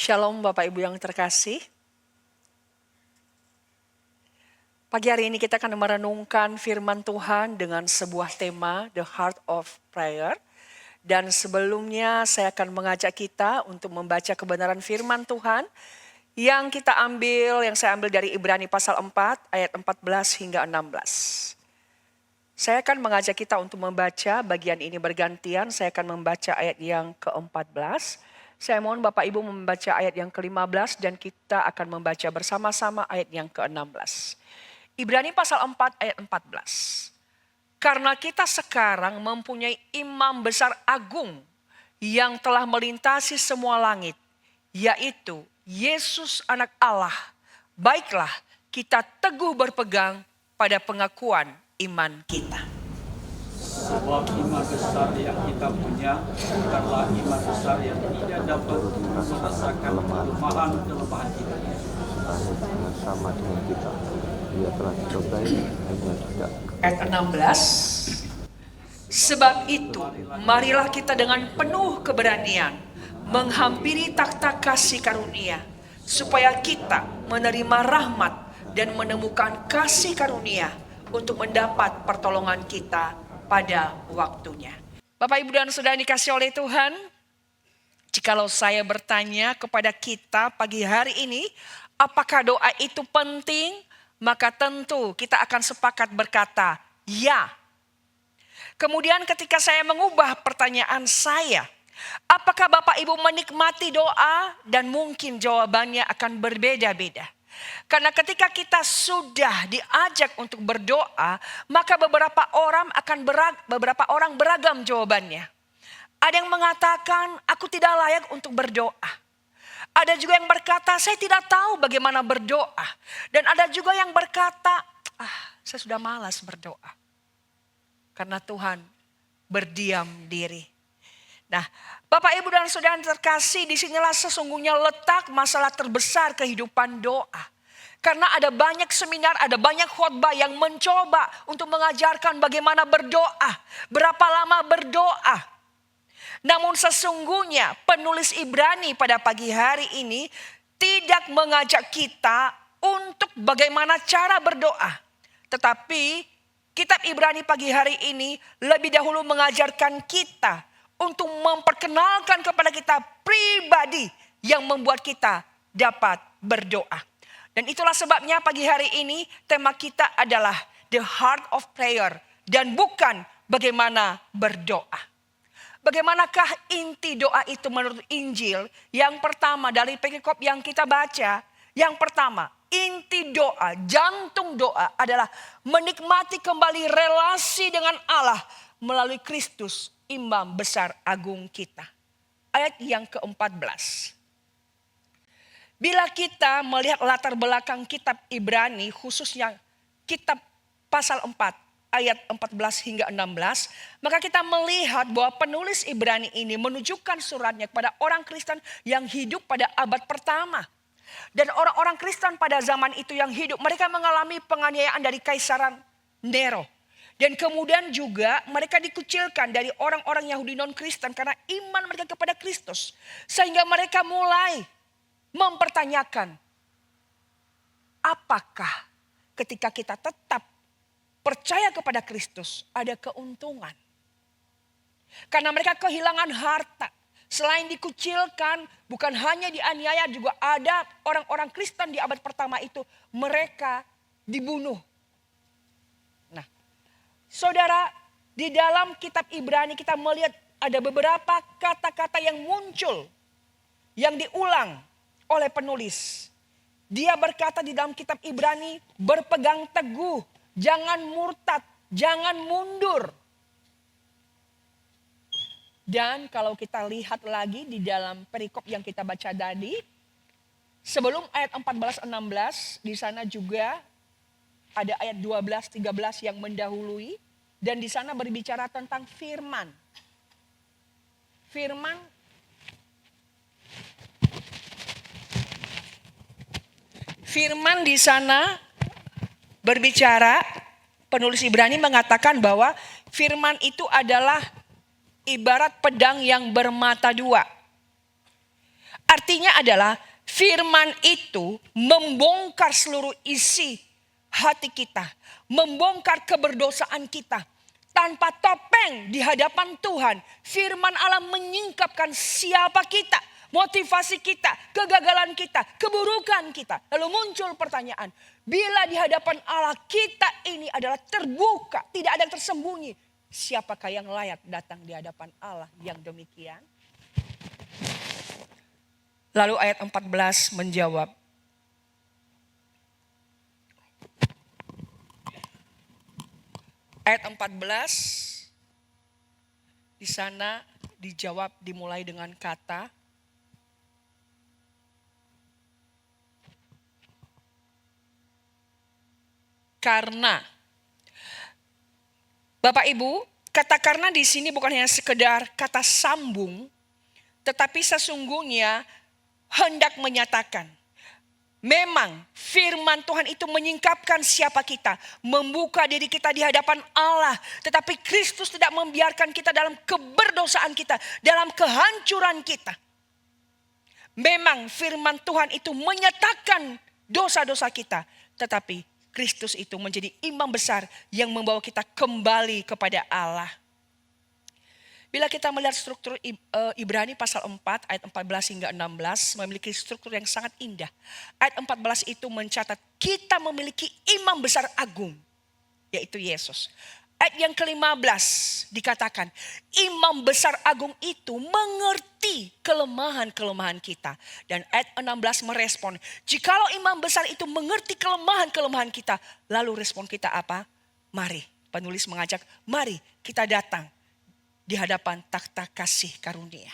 Shalom Bapak Ibu yang terkasih. Pagi hari ini kita akan merenungkan firman Tuhan dengan sebuah tema The Heart of Prayer. Dan sebelumnya saya akan mengajak kita untuk membaca kebenaran firman Tuhan yang saya ambil dari Ibrani pasal 4 ayat 14 hingga 16. Saya akan mengajak kita untuk membaca bagian ini bergantian. Saya akan membaca ayat yang ke-14. Saya mohon Bapak Ibu membaca ayat yang ke-15 dan kita akan membaca bersama-sama ayat yang ke-16. Ibrani pasal 4 ayat 14. Karena kita sekarang mempunyai imam besar agung yang telah melintasi semua langit, yaitu Yesus anak Allah. Baiklah kita teguh berpegang pada pengakuan iman kita. Sebab iman besar yang kita punya bukanlah iman besar yang tidak dapat merasakan kelemahan kita. Sama dengan kita, Dia telah dicobai hanya tidak. Ayat 16. Sebab itu, marilah kita dengan penuh keberanian menghampiri takhta kasih karunia, supaya kita menerima rahmat dan menemukan kasih karunia untuk mendapat pertolongan kita pada waktunya. Bapak Ibu dan Saudara dikasih oleh Tuhan, jikalau saya bertanya kepada kita pagi hari ini, apakah doa itu penting? Maka tentu kita akan sepakat berkata, ya. Kemudian ketika saya mengubah pertanyaan saya, apakah Bapak Ibu menikmati doa? Dan mungkin jawabannya akan berbeda-beda. Karena ketika kita sudah diajak untuk berdoa, maka beberapa orang beragam jawabannya. Ada yang mengatakan, aku tidak layak untuk berdoa. Ada juga yang berkata, saya tidak tahu bagaimana berdoa. Dan ada juga yang berkata, saya sudah malas berdoa. Karena Tuhan berdiam diri. Nah, Bapak Ibu dan Saudara yang terkasih, disinilah sesungguhnya letak masalah terbesar kehidupan doa. Karena ada banyak seminar, ada banyak khotbah yang mencoba untuk mengajarkan bagaimana berdoa. Berapa lama berdoa. Namun sesungguhnya penulis Ibrani pada pagi hari ini tidak mengajak kita untuk bagaimana cara berdoa. Tetapi kitab Ibrani pagi hari ini lebih dahulu mengajarkan kita untuk memperkenalkan kepada kita pribadi yang membuat kita dapat berdoa. Dan itulah sebabnya pagi hari ini tema kita adalah The Heart of Prayer dan bukan bagaimana berdoa. Bagaimanakah inti doa itu menurut Injil? Yang pertama dari perikop yang kita baca. Yang pertama, inti doa, jantung doa adalah menikmati kembali relasi dengan Allah melalui Kristus, imam besar agung kita. Ayat yang ke-14. Bila kita melihat latar belakang kitab Ibrani, khususnya kitab pasal 4. Ayat 14 hingga 16, maka kita melihat bahwa penulis Ibrani ini menunjukkan suratnya kepada orang Kristen yang hidup pada abad pertama. Dan orang-orang Kristen pada zaman itu yang hidup, mereka mengalami penganiayaan dari Kaisaran Nero. Dan kemudian juga mereka dikucilkan dari orang-orang Yahudi non-Kristen karena iman mereka kepada Kristus. Sehingga mereka mulai mempertanyakan, apakah ketika kita tetap percaya kepada Kristus ada keuntungan. Karena mereka kehilangan harta. Selain dikucilkan, bukan hanya dianiaya, juga ada orang-orang Kristen di abad pertama itu. Mereka dibunuh. Nah, saudara, di dalam kitab Ibrani kita melihat ada beberapa kata-kata yang muncul. Yang diulang oleh penulis. Dia berkata di dalam kitab Ibrani, berpegang teguh. Jangan murtad, jangan mundur. Dan kalau kita lihat lagi di dalam perikop yang kita baca tadi, sebelum ayat 14-16, di sana juga ada ayat 12-13 yang mendahului. Dan di sana berbicara tentang firman. Firman di sana berbicara, penulis Ibrani mengatakan bahwa firman itu adalah ibarat pedang yang bermata dua. Artinya adalah firman itu membongkar seluruh isi hati kita, membongkar keberdosaan kita. Tanpa topeng di hadapan Tuhan, firman Allah menyingkapkan siapa kita, motivasi kita, kegagalan kita, keburukan kita. Lalu muncul pertanyaan, bila di hadapan Allah kita ini adalah terbuka, tidak ada yang tersembunyi, siapakah yang layak datang di hadapan Allah yang demikian? Lalu ayat 14 menjawab, ayat 14 di sana dijawab dimulai dengan kata karena. Bapak Ibu, kata karena di sini bukan hanya sekedar kata sambung, tetapi sesungguhnya hendak menyatakan memang firman Tuhan itu menyingkapkan siapa kita, membuka diri kita di hadapan Allah. Tetapi Kristus tidak membiarkan kita dalam keberdosaan kita, dalam kehancuran kita. Memang firman Tuhan itu menyatakan dosa-dosa kita, tetapi Kristus itu menjadi imam besar yang membawa kita kembali kepada Allah. Bila kita melihat struktur Ibrani pasal 4 ayat 14 hingga 16 memiliki struktur yang sangat indah. Ayat 14 itu mencatat kita memiliki imam besar agung, yaitu Yesus. Ayat yang ke-15 dikatakan imam besar agung itu mengerti kelemahan-kelemahan kita. Dan ayat 16 merespon, jikalau imam besar itu mengerti kelemahan-kelemahan kita, lalu respon kita apa? Mari, penulis mengajak, mari kita datang di hadapan takhta kasih karunia.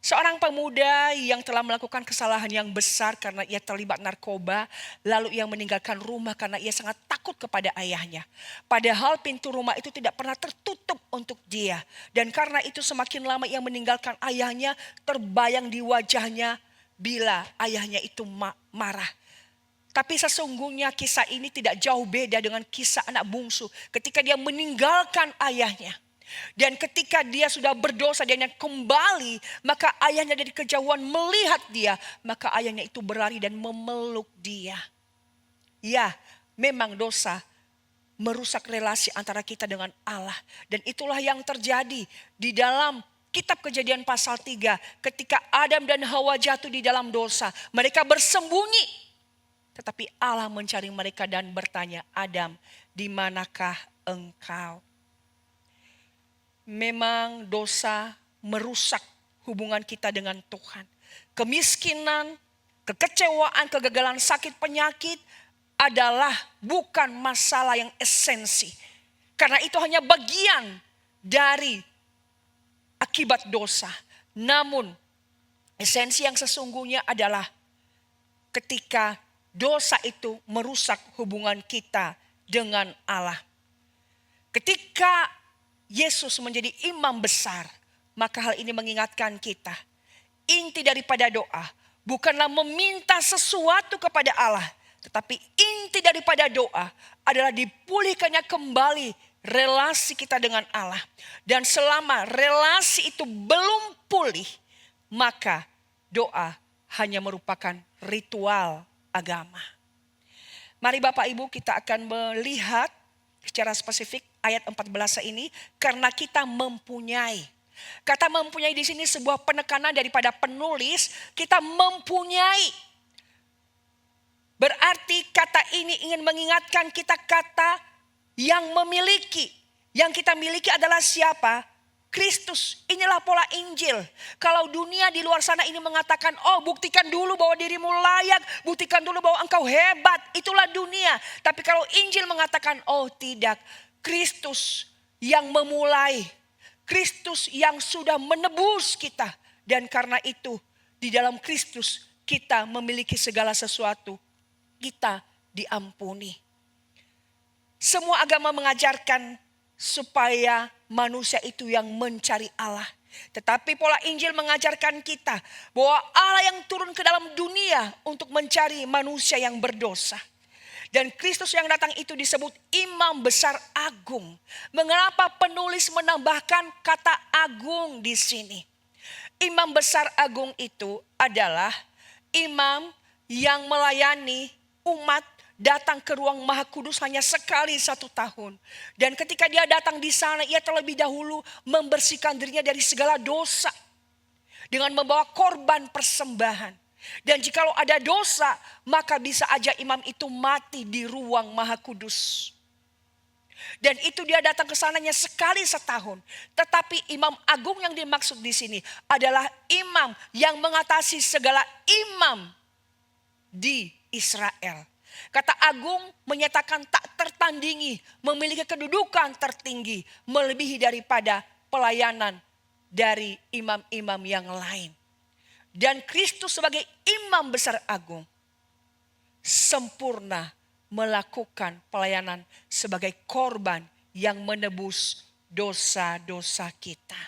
Seorang pemuda yang telah melakukan kesalahan yang besar karena ia terlibat narkoba, lalu ia meninggalkan rumah karena ia sangat takut kepada ayahnya. Padahal pintu rumah itu tidak pernah tertutup untuk dia. Dan karena itu semakin lama ia meninggalkan ayahnya, terbayang di wajahnya bila ayahnya itu marah. Tapi sesungguhnya kisah ini tidak jauh beda dengan kisah anak bungsu ketika dia meninggalkan ayahnya. Dan ketika dia sudah berdosa, dia kembali, maka ayahnya dari kejauhan melihat dia, maka ayahnya itu berlari dan memeluk dia. Ya, memang dosa merusak relasi antara kita dengan Allah. Dan itulah yang terjadi di dalam kitab Kejadian pasal 3. Ketika Adam dan Hawa jatuh di dalam dosa, mereka bersembunyi. Tetapi Allah mencari mereka dan bertanya, Adam, di manakah engkau? Memang dosa merusak hubungan kita dengan Tuhan. Kemiskinan, kekecewaan, kegagalan, sakit, penyakit adalah bukan masalah yang esensi. Karena itu hanya bagian dari akibat dosa. Namun esensi yang sesungguhnya adalah ketika dosa itu merusak hubungan kita dengan Allah. Ketika Yesus menjadi imam besar, maka hal ini mengingatkan kita. Inti daripada doa bukanlah meminta sesuatu kepada Allah, tetapi inti daripada doa adalah dipulihkannya kembali relasi kita dengan Allah. Dan selama relasi itu belum pulih, maka doa hanya merupakan ritual agama. Mari Bapak Ibu kita akan melihat secara spesifik ayat 14 ini, karena kita mempunyai. Kata mempunyai di sini sebuah penekanan daripada penulis, kita mempunyai. Berarti kata ini ingin mengingatkan kita kata yang memiliki. Yang kita miliki adalah siapa? Kristus. Inilah pola Injil. Kalau dunia di luar sana ini mengatakan, oh buktikan dulu bahwa dirimu layak, buktikan dulu bahwa engkau hebat, itulah dunia. Tapi kalau Injil mengatakan, oh tidak, Kristus yang memulai, Kristus yang sudah menebus kita. Dan karena itu di dalam Kristus kita memiliki segala sesuatu, kita diampuni. Semua agama mengajarkan supaya manusia itu yang mencari Allah. Tetapi pola Injil mengajarkan kita bahwa Allah yang turun ke dalam dunia untuk mencari manusia yang berdosa. Dan Kristus yang datang itu disebut imam besar agung. Mengapa penulis menambahkan kata agung di sini? Imam besar agung itu adalah imam yang melayani umat datang ke ruang Maha Kudus hanya sekali 1 tahun. Dan ketika dia datang di sana, ia terlebih dahulu membersihkan dirinya dari segala dosa dengan membawa korban persembahan. Dan jikalau ada dosa, maka bisa aja imam itu mati di ruang Maha Kudus. Dan itu dia datang ke sananya sekali 1 tahun. Tetapi imam agung yang dimaksud di sini adalah imam yang mengatasi segala imam di Israel. Kata agung menyatakan tak tertandingi, memiliki kedudukan tertinggi, melebihi daripada pelayanan dari imam-imam yang lain. Dan Kristus sebagai imam besar agung sempurna melakukan pelayanan sebagai korban yang menebus dosa-dosa kita.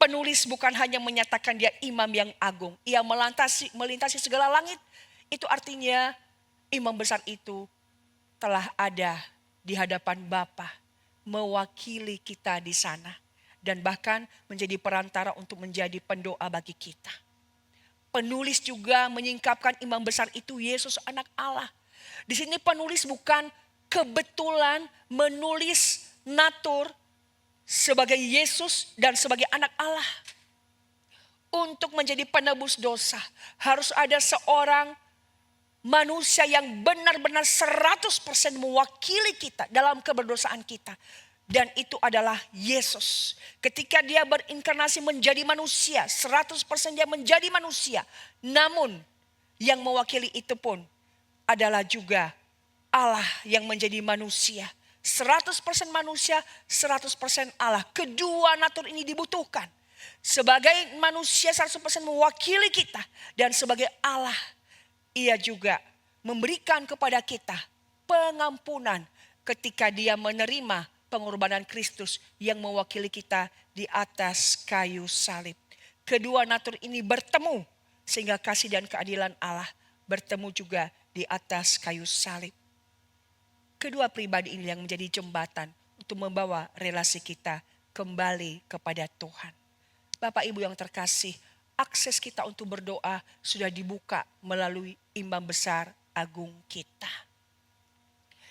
Penulis bukan hanya menyatakan dia imam yang agung, ia melintasi segala langit. Itu artinya imam besar itu telah ada di hadapan Bapa, mewakili kita di sana, dan bahkan menjadi perantara untuk menjadi pendoa bagi kita. Penulis juga menyingkapkan imam besar itu Yesus anak Allah. Di sini penulis bukan kebetulan menulis natur sebagai Yesus dan sebagai anak Allah. Untuk menjadi penebus dosa harus ada seorang manusia yang benar-benar 100% mewakili kita dalam keberdosaan kita. Dan itu adalah Yesus. Ketika dia berinkarnasi menjadi manusia, 100% dia menjadi manusia. Namun yang mewakili itu pun adalah juga Allah yang menjadi manusia. 100% manusia, 100% Allah. Kedua natur ini dibutuhkan. Sebagai manusia 100% mewakili kita. Dan sebagai Allah, ia juga memberikan kepada kita pengampunan ketika dia menerima pengorbanan Kristus yang mewakili kita di atas kayu salib. Kedua natur ini bertemu sehingga kasih dan keadilan Allah bertemu juga di atas kayu salib. Kedua pribadi ini yang menjadi jembatan untuk membawa relasi kita kembali kepada Tuhan. Bapak Ibu yang terkasih, akses kita untuk berdoa sudah dibuka melalui imam besar agung kita.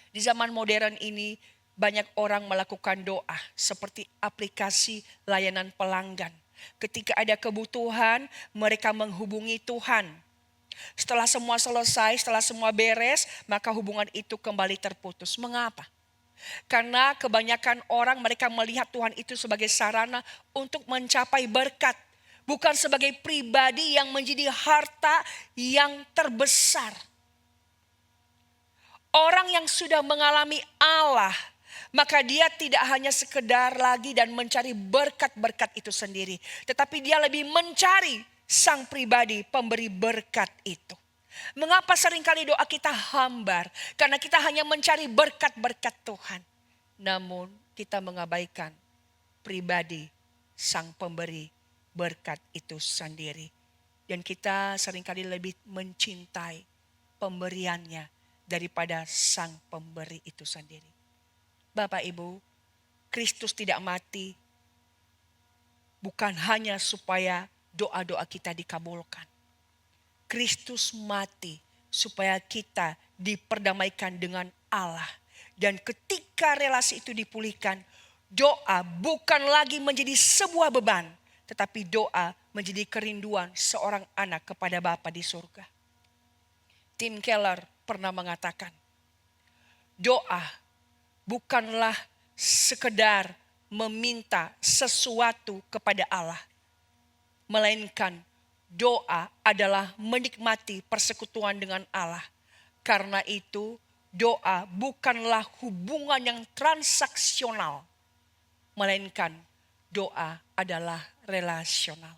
Di zaman modern ini banyak orang melakukan doa seperti aplikasi layanan pelanggan. Ketika ada kebutuhan, mereka menghubungi Tuhan. Setelah semua selesai, setelah semua beres, maka hubungan itu kembali terputus. Mengapa? Karena kebanyakan orang mereka melihat Tuhan itu sebagai sarana untuk mencapai berkat. Bukan sebagai pribadi yang menjadi harta yang terbesar. Orang yang sudah mengalami Allah, maka dia tidak hanya sekedar lagi dan mencari berkat-berkat itu sendiri. Tetapi dia lebih mencari sang pribadi pemberi berkat itu. Mengapa seringkali doa kita hambar? Karena kita hanya mencari berkat-berkat Tuhan. Namun kita mengabaikan pribadi sang pemberi berkat itu sendiri. Dan kita seringkali lebih mencintai pemberiannya daripada sang pemberi itu sendiri. Bapak Ibu, Kristus tidak mati bukan hanya supaya doa-doa kita dikabulkan. Kristus mati supaya kita diperdamaikan dengan Allah. Dan ketika relasi itu dipulihkan, doa bukan lagi menjadi sebuah beban, tetapi doa menjadi kerinduan seorang anak kepada Bapa di surga. Tim Keller pernah mengatakan, doa bukanlah sekedar meminta sesuatu kepada Allah. Melainkan doa adalah menikmati persekutuan dengan Allah. Karena itu doa bukanlah hubungan yang transaksional. Melainkan doa adalah relasional.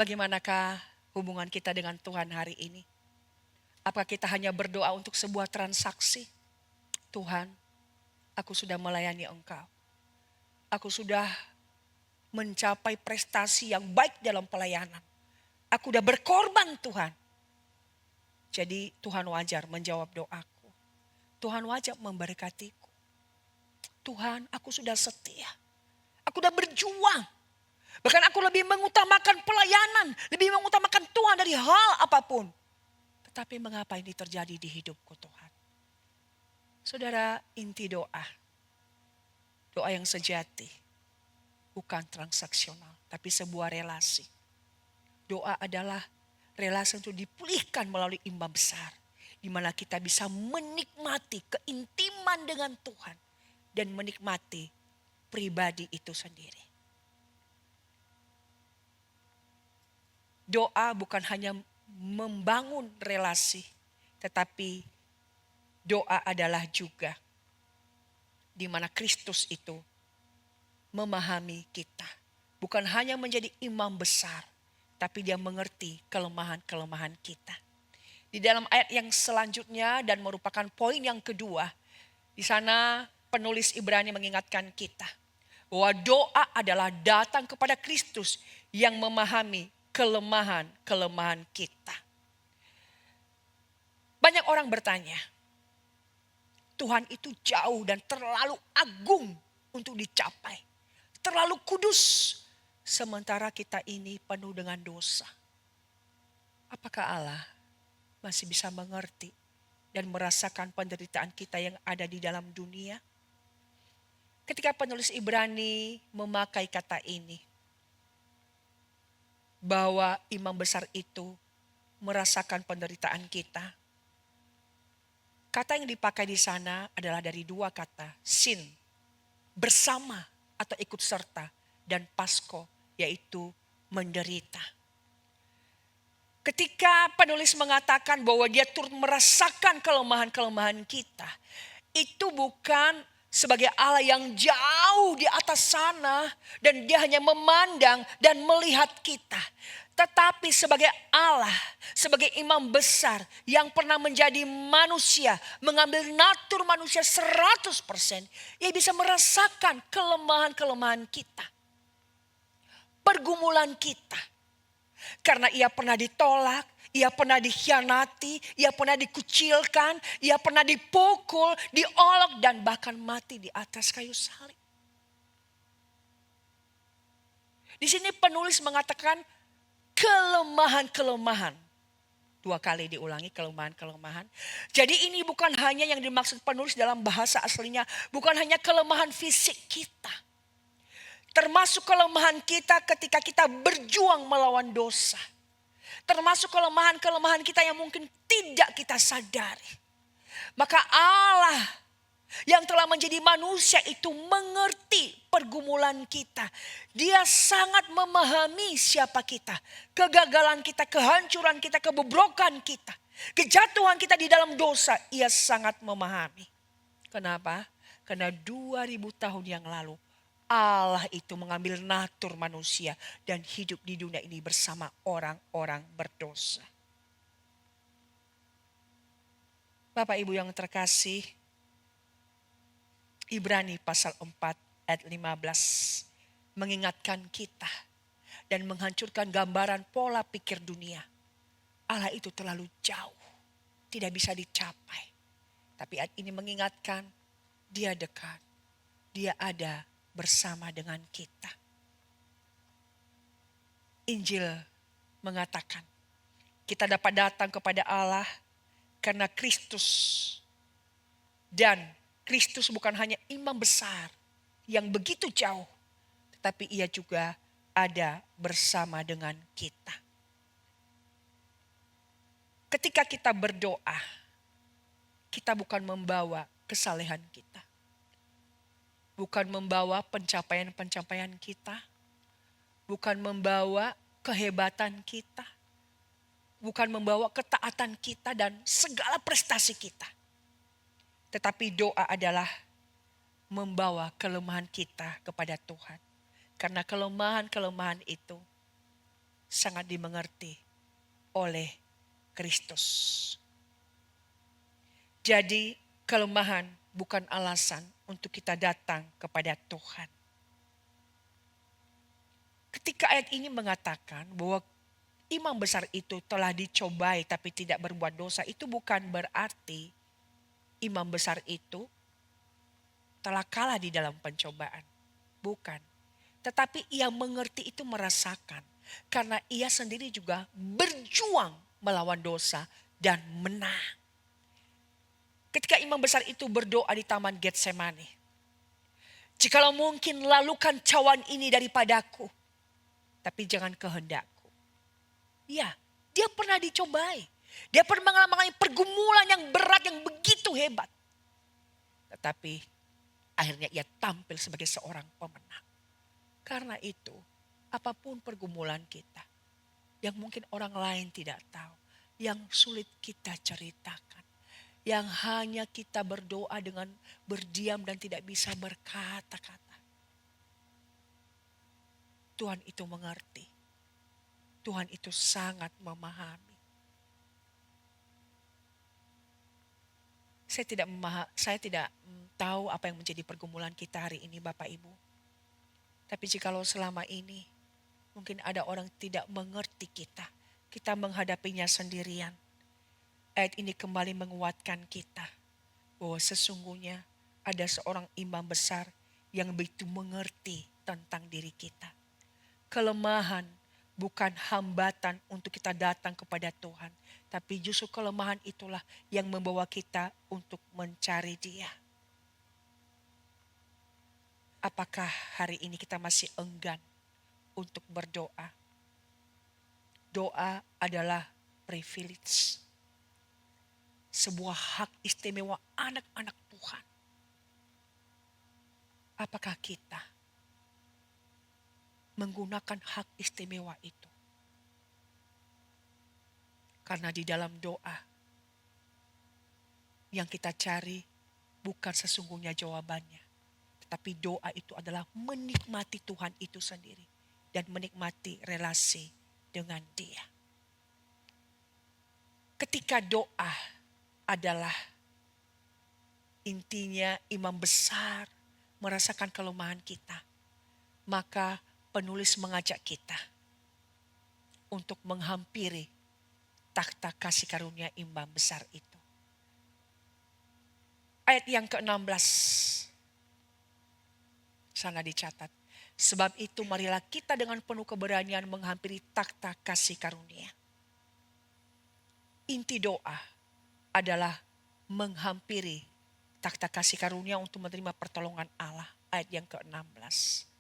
Bagaimanakah hubungan kita dengan Tuhan hari ini? Apakah kita hanya berdoa untuk sebuah transaksi? Tuhan, aku sudah melayani Engkau. Aku sudah mencapai prestasi yang baik dalam pelayanan. Aku sudah berkorban Tuhan. Jadi Tuhan wajar menjawab doaku. Tuhan wajar memberkatiku. Tuhan, aku sudah setia. Aku udah berjuang. Bahkan aku lebih mengutamakan pelayanan, lebih mengutamakan Tuhan dari hal apapun. Tetapi mengapa ini terjadi di hidupku Tuhan? Saudara, inti doa. Doa yang sejati. Bukan transaksional, tapi sebuah relasi. Doa adalah relasi untuk dipulihkan melalui imam besar. Di mana kita bisa menikmati keintiman dengan Tuhan. Dan menikmati pribadi itu sendiri. Doa bukan hanya membangun relasi, tetapi doa adalah juga di mana Kristus itu memahami kita. Bukan hanya menjadi imam besar, tapi dia mengerti kelemahan-kelemahan kita. Di dalam ayat yang selanjutnya dan merupakan poin yang kedua, di sana penulis Ibrani mengingatkan kita bahwa doa adalah datang kepada Kristus yang memahami kelemahan-kelemahan kita. Banyak orang bertanya, Tuhan itu jauh dan terlalu agung untuk dicapai. Terlalu kudus. Sementara kita ini penuh dengan dosa. Apakah Allah masih bisa mengerti dan merasakan penderitaan kita yang ada di dalam dunia? Ketika penulis Ibrani memakai kata ini, bahwa imam besar itu merasakan penderitaan kita. Kata yang dipakai di sana adalah dari dua kata, sin, bersama atau ikut serta, dan pasko, yaitu menderita. Ketika penulis mengatakan bahwa dia turut merasakan kelemahan-kelemahan kita, itu bukan sebagai Allah yang jauh di atas sana dan dia hanya memandang dan melihat kita. Tetapi sebagai Allah, sebagai imam besar yang pernah menjadi manusia, mengambil natur manusia 100%. Ia bisa merasakan kelemahan-kelemahan kita. Pergumulan kita. Karena ia pernah ditolak, ia pernah dikhianati, ia pernah dikucilkan, ia pernah dipukul, diolok dan bahkan mati di atas kayu salib. Di sini penulis mengatakan kelemahan-kelemahan. 2 kali diulangi kelemahan-kelemahan. Jadi ini bukan hanya yang dimaksud penulis dalam bahasa aslinya, bukan hanya kelemahan fisik kita. Termasuk kelemahan kita ketika kita berjuang melawan dosa. Termasuk kelemahan-kelemahan kita yang mungkin tidak kita sadari. Maka Allah yang telah menjadi manusia itu mengerti pergumulan kita. Dia sangat memahami siapa kita. Kegagalan kita, kehancuran kita, kebobrokan kita. Kejatuhan kita di dalam dosa. Ia sangat memahami. Kenapa? Karena 2000 tahun yang lalu Allah itu mengambil natur manusia dan hidup di dunia ini bersama orang-orang berdosa. Bapak Ibu yang terkasih, Ibrani pasal 4 ayat 15 mengingatkan kita dan menghancurkan gambaran pola pikir dunia. Allah itu terlalu jauh, tidak bisa dicapai. Tapi ayat ini mengingatkan dia dekat, dia ada bersama dengan kita. Injil mengatakan kita dapat datang kepada Allah karena Kristus. Dan Kristus bukan hanya imam besar yang begitu jauh, tetapi ia juga ada bersama dengan kita. Ketika kita berdoa, kita bukan membawa kesalehan kita. Bukan membawa pencapaian-pencapaian kita. Bukan membawa kehebatan kita. Bukan membawa ketaatan kita dan segala prestasi kita. Tetapi doa adalah membawa kelemahan kita kepada Tuhan. Karena kelemahan-kelemahan itu sangat dimengerti oleh Kristus. Jadi kelemahan bukan alasan untuk kita datang kepada Tuhan. Ketika ayat ini mengatakan bahwa imam besar itu telah dicobai tapi tidak berbuat dosa, itu bukan berarti imam besar itu telah kalah di dalam pencobaan. Bukan. Tetapi ia mengerti itu, merasakan. Karena ia sendiri juga berjuang melawan dosa dan menang. Ketika imam besar itu berdoa di Taman Getsemani, jikalau mungkin lalukan cawan ini daripadaku, tapi jangan kehendakku. Ya, dia pernah dicobai. Dia pernah mengalami pergumulan yang berat, yang begitu hebat. Tetapi akhirnya ia tampil sebagai seorang pemenang. Karena itu, apapun pergumulan kita, yang mungkin orang lain tidak tahu, yang sulit kita ceritakan, yang hanya kita berdoa dengan berdiam dan tidak bisa berkata-kata. Tuhan itu mengerti. Tuhan itu sangat memahami. Saya tidak tahu apa yang menjadi pergumulan kita hari ini, Bapak Ibu. Tapi jikalau selama ini mungkin ada orang tidak mengerti kita menghadapinya sendirian. Ayat ini kembali menguatkan kita bahwa sesungguhnya ada seorang imam besar yang begitu mengerti tentang diri kita. Kelemahan bukan hambatan untuk kita datang kepada Tuhan, tapi justru kelemahan itulah yang membawa kita untuk mencari Dia. Apakah hari ini kita masih enggan untuk berdoa? Doa adalah privilege. Sebuah hak istimewa anak-anak Tuhan. Apakah kita menggunakan hak istimewa itu? Karena di dalam doa yang kita cari bukan sesungguhnya jawabannya. Tetapi doa itu adalah menikmati Tuhan itu sendiri. Dan menikmati relasi dengan Dia. Ketika doa adalah intinya imam besar merasakan kelemahan kita. Maka penulis mengajak kita untuk menghampiri takhta kasih karunia imam besar itu. Ayat yang ke-16. Sana dicatat. Sebab itu marilah kita dengan penuh keberanian menghampiri takhta kasih karunia. Inti doa adalah menghampiri takhta kasih karunia untuk menerima pertolongan Allah. Ayat yang ke-16.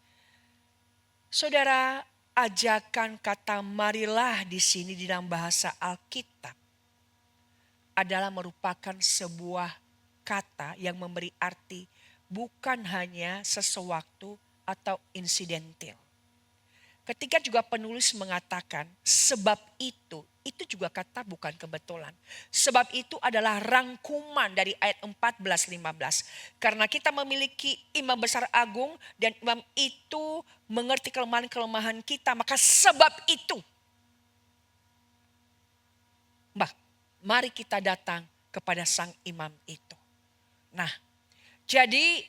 Saudara, ajakan kata marilah di sini di dalam bahasa Alkitab adalah merupakan sebuah kata yang memberi arti bukan hanya sesuatu atau insidental. Ketika juga penulis mengatakan sebab itu juga kata bukan kebetulan. Sebab itu adalah rangkuman dari ayat 14-15. Karena kita memiliki imam besar agung dan imam itu mengerti kelemahan-kelemahan kita. Maka sebab itu. Mari kita datang kepada sang imam itu. Nah, jadi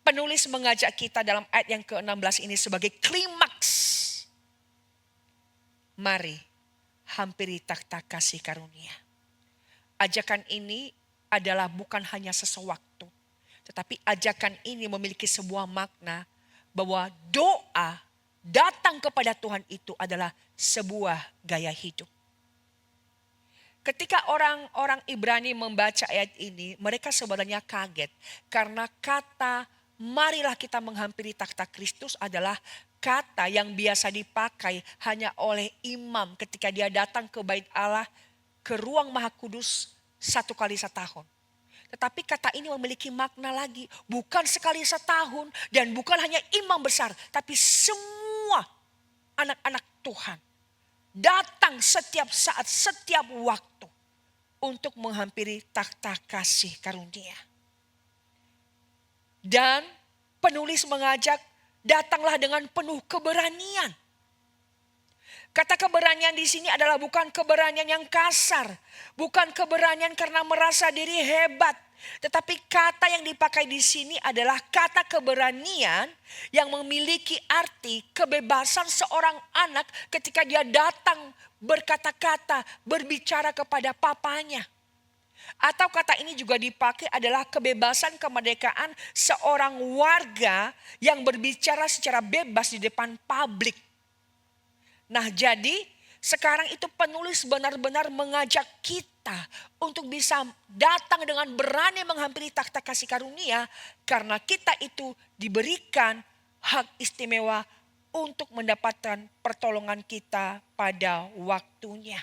penulis mengajak kita dalam ayat yang ke-16 ini sebagai klimaks. Mari hampiri takhta kasih karunia. Ajakan ini adalah bukan hanya sesuatu. Tetapi ajakan ini memiliki sebuah makna bahwa doa datang kepada Tuhan itu adalah sebuah gaya hidup. Ketika orang-orang Ibrani membaca ayat ini, mereka sebenarnya kaget. Karena kata marilah kita menghampiri takhta Kristus adalah kata yang biasa dipakai hanya oleh imam ketika dia datang ke bait Allah, ke ruang maha kudus 1 kali setahun. Tetapi kata ini memiliki makna lagi. Bukan sekali setahun dan bukan hanya imam besar. Tapi semua anak-anak Tuhan datang setiap saat, setiap waktu untuk menghampiri takhta kasih karunia. Dan penulis mengajak datanglah dengan penuh keberanian. Kata keberanian di sini adalah bukan keberanian yang kasar, bukan keberanian karena merasa diri hebat, tetapi kata yang dipakai di sini adalah kata keberanian yang memiliki arti kebebasan seorang anak ketika dia datang berkata-kata, berbicara kepada papanya. Atau kata ini juga dipakai adalah kebebasan kemerdekaan seorang warga yang berbicara secara bebas di depan publik. Nah, jadi sekarang itu penulis benar-benar mengajak kita untuk bisa datang dengan berani menghampiri takhta kasih karunia, karena kita itu diberikan hak istimewa untuk mendapatkan pertolongan kita pada waktunya.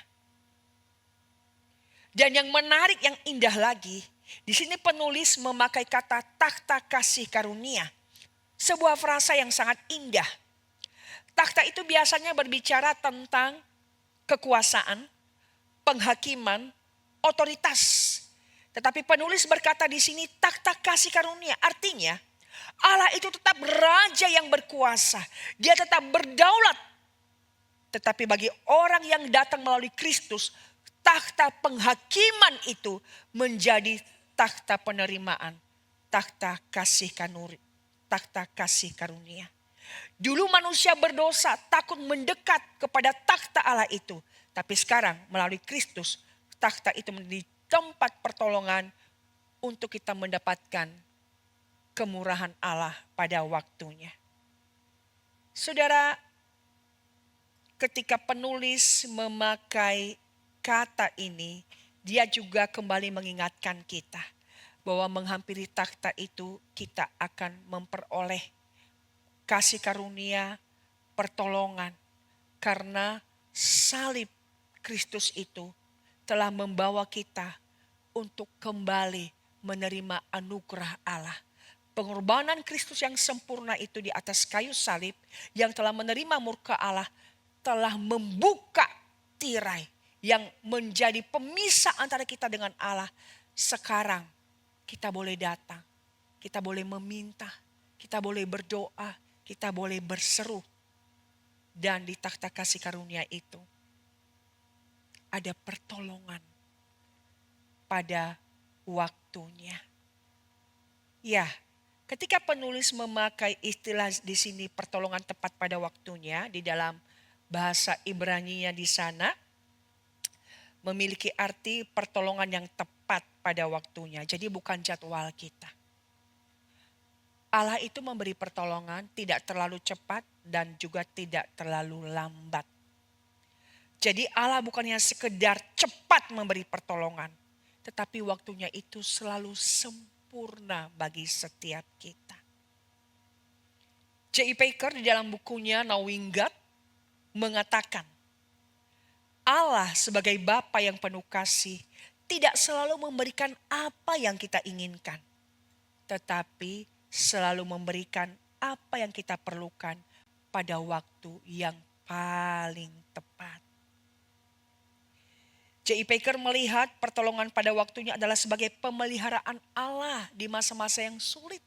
Dan yang menarik, yang indah lagi, di sini penulis memakai kata takhta kasih karunia. Sebuah frasa yang sangat indah. Takhta itu biasanya berbicara tentang kekuasaan, penghakiman, otoritas. Tetapi penulis berkata di sini takhta kasih karunia, artinya Allah itu tetap raja yang berkuasa. Dia tetap berdaulat. Tetapi bagi orang yang datang melalui Kristus, takhta penghakiman itu menjadi takhta penerimaan, takhta kasih karunia. Dulu manusia berdosa takut mendekat kepada takhta Allah itu. Tapi sekarang melalui Kristus, takhta itu menjadi tempat pertolongan untuk kita mendapatkan kemurahan Allah pada waktunya. Saudara, ketika penulis memakai kata ini, dia juga kembali mengingatkan kita bahwa menghampiri takhta itu kita akan memperoleh kasih karunia, pertolongan. Karena salib Kristus itu telah membawa kita untuk kembali menerima anugerah Allah. Pengorbanan Kristus yang sempurna itu di atas kayu salib yang telah menerima murka Allah telah membuka tirai yang menjadi pemisah antara kita dengan Allah. Sekarang kita boleh datang, kita boleh meminta, kita boleh berdoa, kita boleh berseru. Dan di takhta kasih karunia itu ada pertolongan pada waktunya. Ya, ketika penulis memakai istilah di sini pertolongan tepat pada waktunya, di dalam bahasa Ibrani-nya di sana memiliki arti pertolongan yang tepat pada waktunya. Jadi bukan jadwal kita. Allah itu memberi pertolongan tidak terlalu cepat dan juga tidak terlalu lambat. Jadi Allah bukannya sekedar cepat memberi pertolongan, tetapi waktunya itu selalu sempurna bagi setiap kita. J.I. Packer di dalam bukunya Knowing God mengatakan, Allah sebagai Bapa yang penuh kasih tidak selalu memberikan apa yang kita inginkan, tetapi selalu memberikan apa yang kita perlukan pada waktu yang paling tepat. J.I. Packer melihat pertolongan pada waktunya adalah sebagai pemeliharaan Allah di masa-masa yang sulit.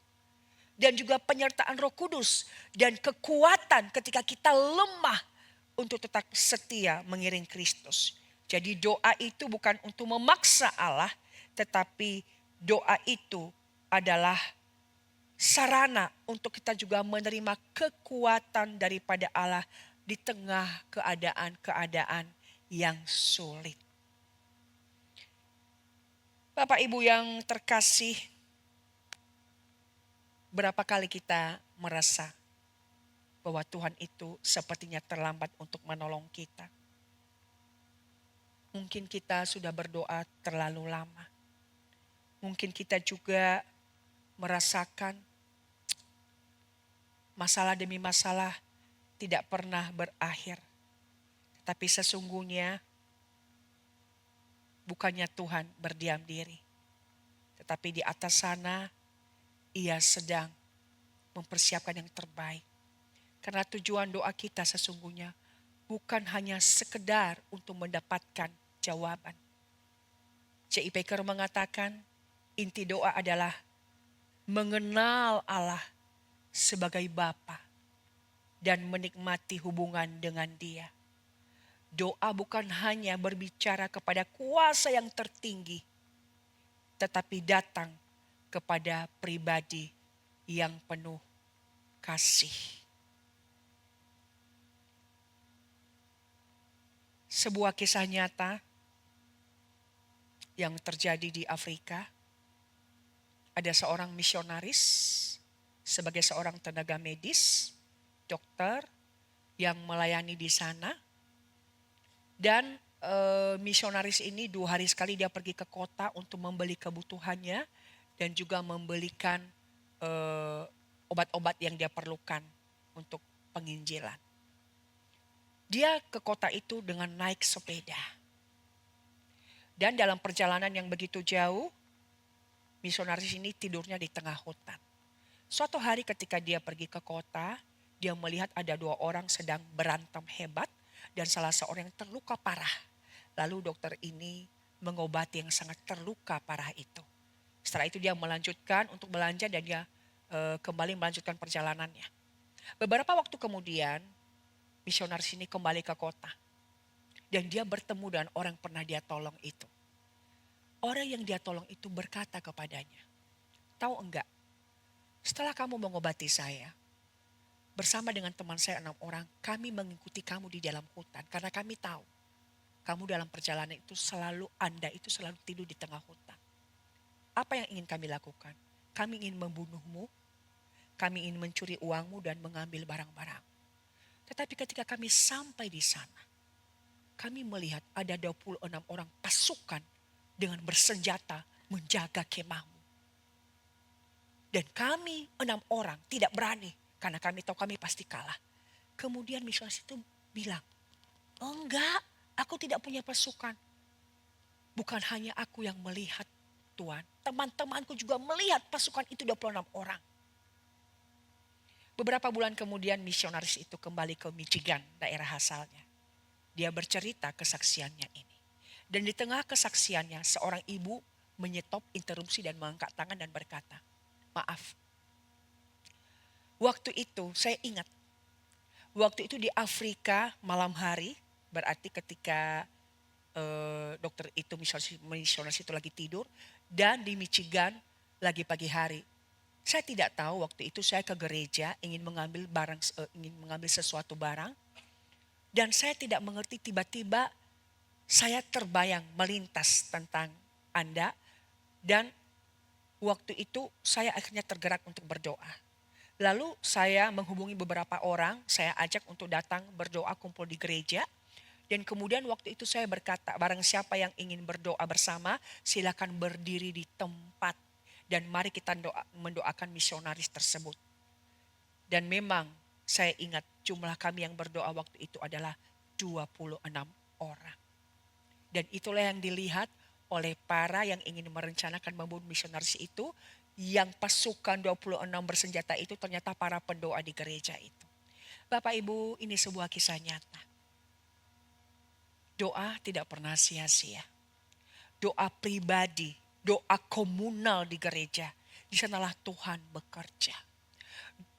Dan juga penyertaan Roh Kudus dan kekuatan ketika kita lemah untuk tetap setia mengiring Kristus. Jadi doa itu bukan untuk memaksa Allah, tetapi doa itu adalah sarana untuk kita juga menerima kekuatan daripada Allah di tengah keadaan-keadaan yang sulit. Bapak Ibu yang terkasih, berapa kali kita merasa bahwa Tuhan itu sepertinya terlambat untuk menolong kita. Mungkin kita sudah berdoa terlalu lama. Mungkin kita juga merasakan masalah demi masalah tidak pernah berakhir. Tapi sesungguhnya bukannya Tuhan berdiam diri. Tetapi di atas sana Ia sedang mempersiapkan yang terbaik. Karena tujuan doa kita sesungguhnya bukan hanya sekedar untuk mendapatkan jawaban. J.I. Packer mengatakan inti doa adalah mengenal Allah sebagai Bapa dan menikmati hubungan dengan Dia. Doa bukan hanya berbicara kepada kuasa yang tertinggi, tetapi datang kepada pribadi yang penuh kasih. Sebuah kisah nyata yang terjadi di Afrika. Ada seorang misionaris sebagai seorang tenaga medis, dokter yang melayani di sana. Dan misionaris ini 2 hari sekali dia pergi ke kota untuk membeli kebutuhannya dan juga membelikan obat-obat yang dia perlukan untuk penginjilan. Dia ke kota itu dengan naik sepeda. Dan dalam perjalanan yang begitu jauh, misionaris ini tidurnya di tengah hutan. Suatu hari ketika dia pergi ke kota, dia melihat ada 2 orang sedang berantem hebat dan salah seorang yang terluka parah. Lalu dokter ini mengobati yang sangat terluka parah itu. Setelah itu dia melanjutkan untuk belanja dan dia kembali melanjutkan perjalanannya. Beberapa waktu kemudian, misionaris ini kembali ke kota. Dan dia bertemu dengan orang yang pernah dia tolong itu. Orang yang dia tolong itu berkata kepadanya, "Tahu enggak, setelah kamu mengobati saya, bersama dengan teman saya 6 orang, kami mengikuti kamu di dalam hutan. Karena kami tahu, kamu dalam perjalanan itu Anda itu selalu tidur di tengah hutan. Apa yang ingin kami lakukan? Kami ingin membunuhmu, kami ingin mencuri uangmu dan mengambil barang-barang. Tetapi ketika kami sampai di sana, kami melihat ada 26 orang pasukan dengan bersenjata menjaga kemahmu. Dan kami 6 orang tidak berani karena kami tahu kami pasti kalah." Kemudian misionaris itu bilang, "Enggak, aku tidak punya pasukan. Bukan hanya aku yang melihat, Tuhan. Teman-temanku juga melihat pasukan itu 26 orang." Beberapa bulan kemudian misionaris itu kembali ke Michigan, daerah asalnya. Dia bercerita kesaksiannya ini. Dan di tengah kesaksiannya seorang ibu menyetop interupsi dan mengangkat tangan dan berkata, "Maaf. Waktu itu saya ingat. Waktu itu di Afrika malam hari, berarti ketika dokter itu misionaris itu lagi tidur, dan di Michigan lagi pagi hari. Saya tidak tahu waktu itu saya ke gereja ingin mengambil sesuatu barang, dan saya tidak mengerti, tiba-tiba saya terbayang melintas tentang Anda, dan waktu itu saya akhirnya tergerak untuk berdoa. Lalu saya menghubungi beberapa orang, saya ajak untuk datang berdoa kumpul di gereja. Dan kemudian waktu itu saya berkata, barang siapa yang ingin berdoa bersama, silakan berdiri di tempat. Dan mari kita mendoakan misionaris tersebut. Dan memang saya ingat jumlah kami yang berdoa waktu itu adalah 26 orang. Dan itulah yang dilihat oleh para yang ingin merencanakan membunuh misionaris itu. Yang pasukan 26 bersenjata itu ternyata para pendoa di gereja itu. Bapak Ibu, ini sebuah kisah nyata. Doa tidak pernah sia-sia. Doa pribadi, doa komunal di gereja. Di sanalah Tuhan bekerja.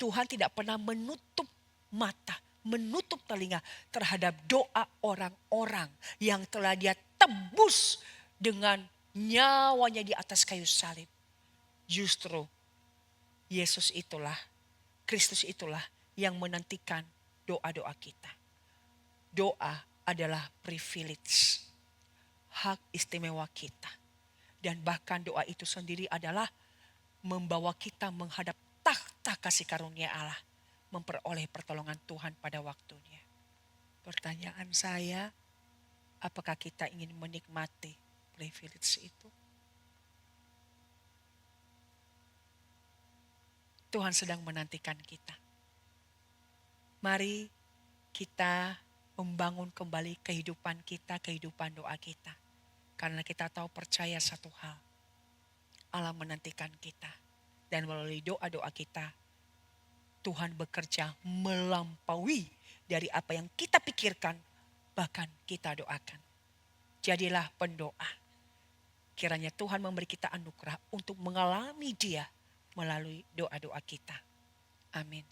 Tuhan tidak pernah menutup mata, menutup telinga terhadap doa orang-orang yang telah Dia tebus dengan nyawanya di atas kayu salib. Justru Yesus itulah, Kristus itulah yang menantikan doa-doa kita. Doa adalah privilege, hak istimewa kita. Dan bahkan doa itu sendiri adalah membawa kita menghadap takhta kasih karunia Allah, memperoleh pertolongan Tuhan pada waktunya. Pertanyaan saya, apakah kita ingin menikmati privilege itu? Tuhan sedang menantikan kita. Mari kita membangun kembali kehidupan kita, kehidupan doa kita. Karena kita tahu percaya satu hal, Allah menantikan kita. Dan melalui doa-doa kita, Tuhan bekerja melampaui dari apa yang kita pikirkan, bahkan kita doakan. Jadilah pendoa. Kiranya Tuhan memberi kita anugerah untuk mengalami Dia melalui doa-doa kita. Amin.